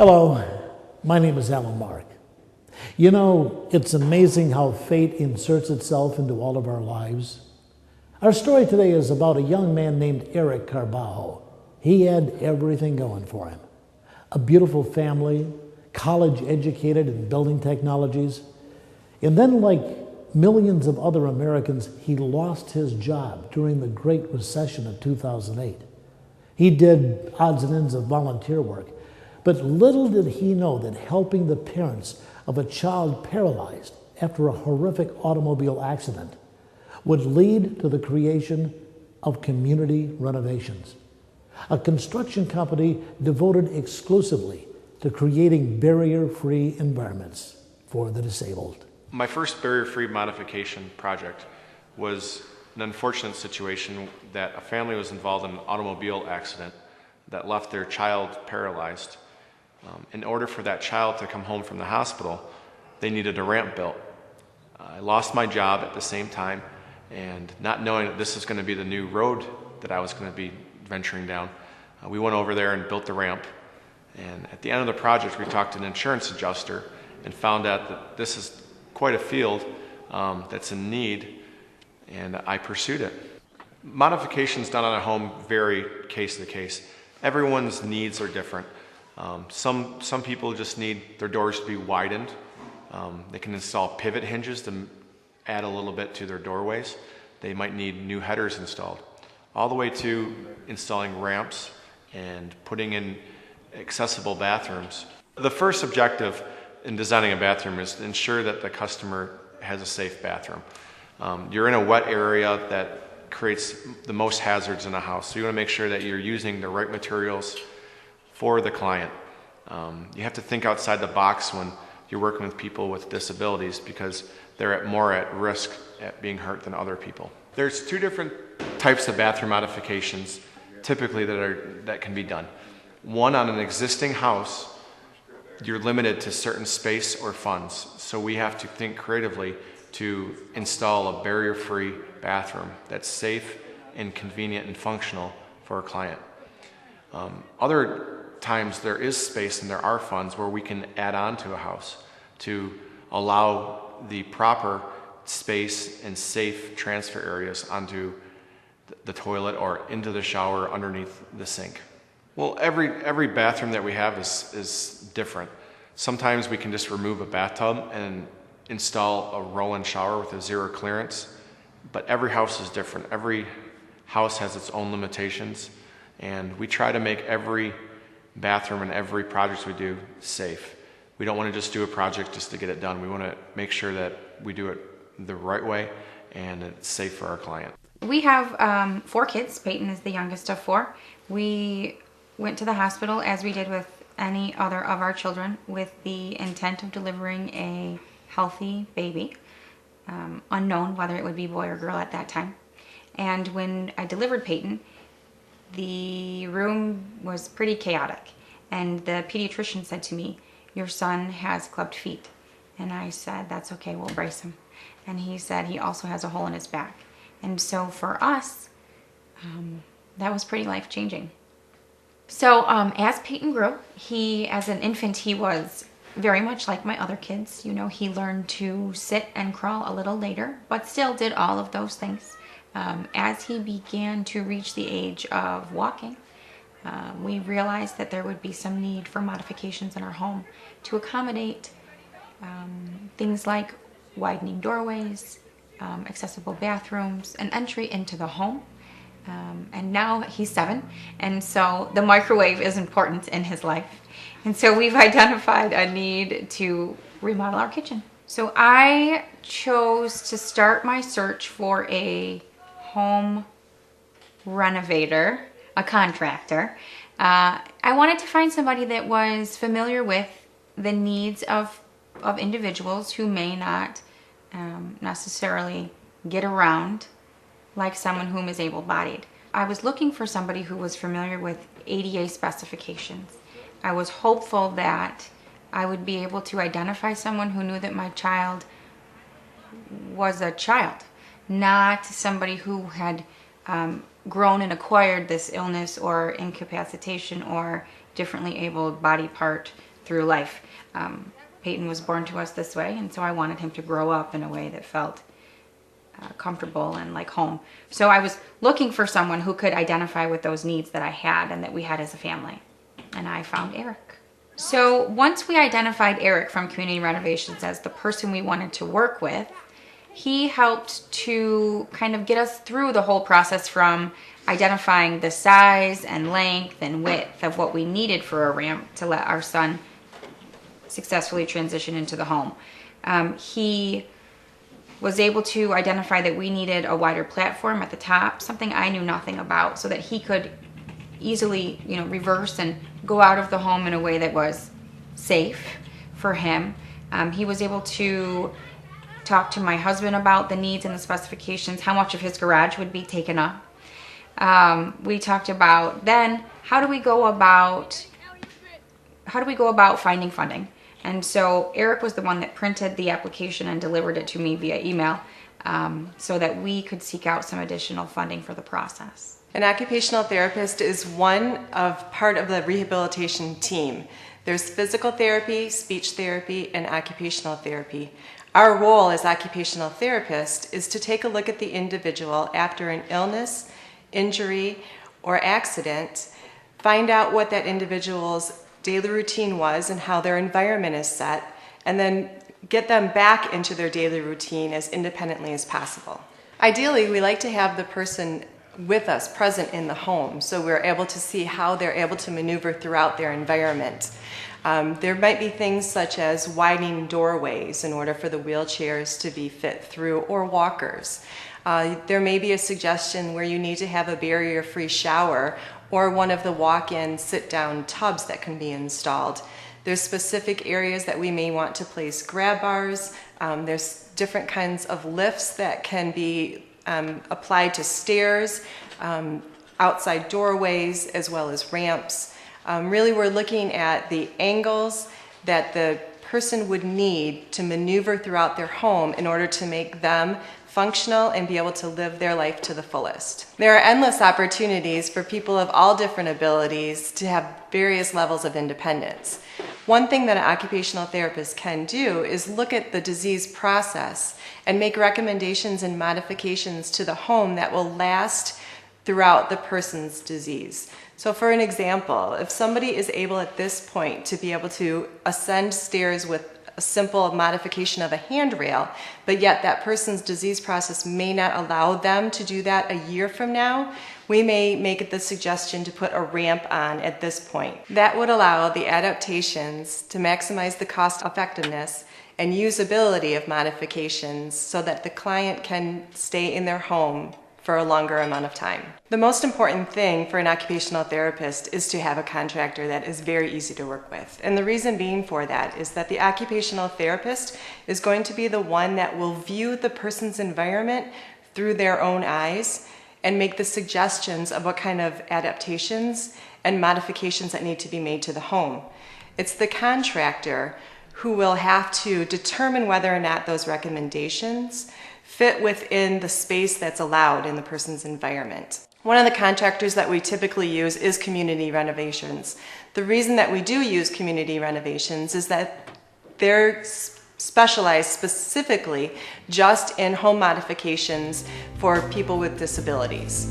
Hello, my name is Alan Mark. You know, it's amazing how fate inserts itself into all of our lives. Our story today is about a young man named Eric Carbajo. He had everything going for him. A beautiful family, college educated in building technologies, and then like millions of other Americans, he lost his job during the Great Recession of 2008. He did odds and ends of volunteer work, but little did he know that helping the parents of a child paralyzed after a horrific automobile accident would lead to the creation of Community Renovations, a construction company devoted exclusively to creating barrier-free environments for the disabled. My first barrier-free modification project was an unfortunate situation that a family was involved in an automobile accident that left their child paralyzed. In order for that child to come home from the hospital, they needed a ramp built. I lost my job at the same time, and not knowing that this was going to be the new road that I was going to be venturing down, we went over there and built the ramp. And at the end of the project, we talked to an insurance adjuster and found out that this is quite a field that's in need, and I pursued it. Modifications done on a home vary case to case. Everyone's needs are different. Some people just need their doors to be widened. They can install pivot hinges to add a little bit to their doorways. They might need new headers installed, all the way to installing ramps and putting in accessible bathrooms. The first objective in designing a bathroom is to ensure that the customer has a safe bathroom. You're in a wet area that creates the most hazards in a house, so you want to make sure that you're using the right materials for the client. You have to think outside the box when you're working with people with disabilities, because they're more at risk at being hurt than other people. There's two different types of bathroom modifications typically that can be done. One, on an existing house, you're limited to certain space or funds, so we have to think creatively to install a barrier-free bathroom that's safe and convenient and functional for a client. Other times there is space and there are funds where we can add on to a house to allow the proper space and safe transfer areas onto the toilet or into the shower underneath the sink. Well, every bathroom that we have is different. Sometimes we can just remove a bathtub and install a roll-in shower with a zero clearance, but every house is different. Every house has its own limitations, and we try to make every bathroom and every project we do safe. We don't want to just do a project just to get it done. We want to make sure that we do it the right way and it's safe for our client. We have 4 kids. Peyton is the youngest of 4. We went to the hospital, as we did with any other of our children, with the intent of delivering a healthy baby, unknown whether it would be boy or girl at that time. And when I delivered Peyton, the room was pretty chaotic, and the pediatrician said to me, "Your son has clubbed feet." And I said, "That's okay, we'll brace him." And he said he also has a hole in his back. And so for us, that was pretty life-changing. So as Peyton grew, as an infant, he was very much like my other kids. You know, he learned to sit and crawl a little later, but still did all of those things. As he began to reach the age of walking, we realized that there would be some need for modifications in our home to accommodate things like widening doorways, accessible bathrooms, and entry into the home. And now he's 7, and so the microwave is important in his life. And so we've identified a need to remodel our kitchen. So I chose to start my search for a home renovator, a contractor. I wanted to find somebody that was familiar with the needs of individuals who may not necessarily get around like someone whom is able-bodied. I was looking for somebody who was familiar with ADA specifications. I was hopeful that I would be able to identify someone who knew that my child was a child, not somebody who had grown and acquired this illness or incapacitation or differently abled body part through life. Peyton was born to us this way, and so I wanted him to grow up in a way that felt comfortable and like home. So I was looking for someone who could identify with those needs that I had and that we had as a family. And I found Eric. So once we identified Eric from Community Renovations as the person we wanted to work with, he helped to kind of get us through the whole process from identifying the size and length and width of what we needed for a ramp to let our son successfully transition into the home. He was able to identify that we needed a wider platform at the top, something I knew nothing about, so that he could easily, reverse and go out of the home in a way that was safe for him. He was able to talk to my husband about the needs and the specifications, how much of his garage would be taken up. We talked about then how do we go about finding funding. And so Eric was the one that printed the application and delivered it to me via email, so that we could seek out some additional funding for the process. An occupational therapist is part of the rehabilitation team. There's physical therapy, speech therapy, and occupational therapy. Our role as occupational therapists is to take a look at the individual after an illness, injury, or accident, find out what that individual's daily routine was and how their environment is set, and then get them back into their daily routine as independently as possible. Ideally, we like to have the person with us present in the home so we're able to see how they're able to maneuver throughout their environment. There might be things such as widening doorways in order for the wheelchairs to be fit through, or walkers. There may be a suggestion where you need to have a barrier-free shower or one of the walk-in sit-down tubs that can be installed. There's specific areas that we may want to place grab bars. There's different kinds of lifts that can be applied to stairs, outside doorways, as well as ramps. Really, we're looking at the angles that the person would need to maneuver throughout their home in order to make them functional and be able to live their life to the fullest. There are endless opportunities for people of all different abilities to have various levels of independence. One thing that an occupational therapist can do is look at the disease process and make recommendations and modifications to the home that will last throughout the person's disease. So for an example, if somebody is able at this point to be able to ascend stairs with a simple modification of a handrail, but yet that person's disease process may not allow them to do that a year from now, we may make the suggestion to put a ramp on at this point. That would allow the adaptations to maximize the cost effectiveness and usability of modifications so that the client can stay in their home for a longer amount of time. The most important thing for an occupational therapist is to have a contractor that is very easy to work with. And the reason being for that is that the occupational therapist is going to be the one that will view the person's environment through their own eyes and make the suggestions of what kind of adaptations and modifications that need to be made to the home. It's the contractor who will have to determine whether or not those recommendations fit within the space that's allowed in the person's environment. One of the contractors that we typically use is Community Renovations. The reason that we do use Community Renovations is that they're specialized specifically just in home modifications for people with disabilities.